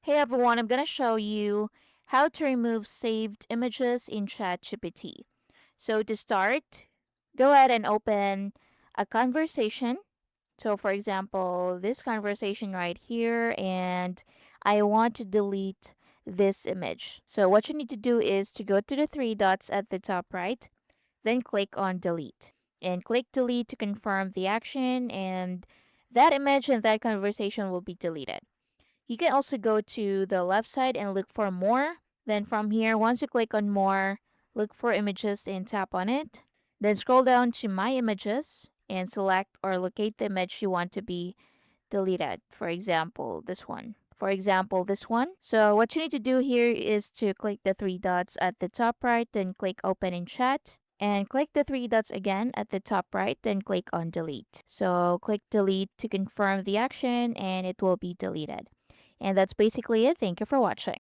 Hey everyone, I'm going to show you how to remove saved images in ChatGPT. So to start, go ahead and open a conversation. So for example, this conversation right here, and I want to delete this image. So what you need to do is to go to the three dots at the top right, then click on delete. And click delete to confirm the action, and that image and that conversation will be deleted. You can also go to the left side and look for more. Then from here, once you click on more, look for images and tap on it. Then scroll down to my images and select or locate the image you want to be deleted. For example, this one. So what you need to do here is to click the three dots at the top right, then click open in chat. And click the three dots again at the top right, then click on delete. So click delete to confirm the action and it will be deleted. And that's basically it. Thank you for watching.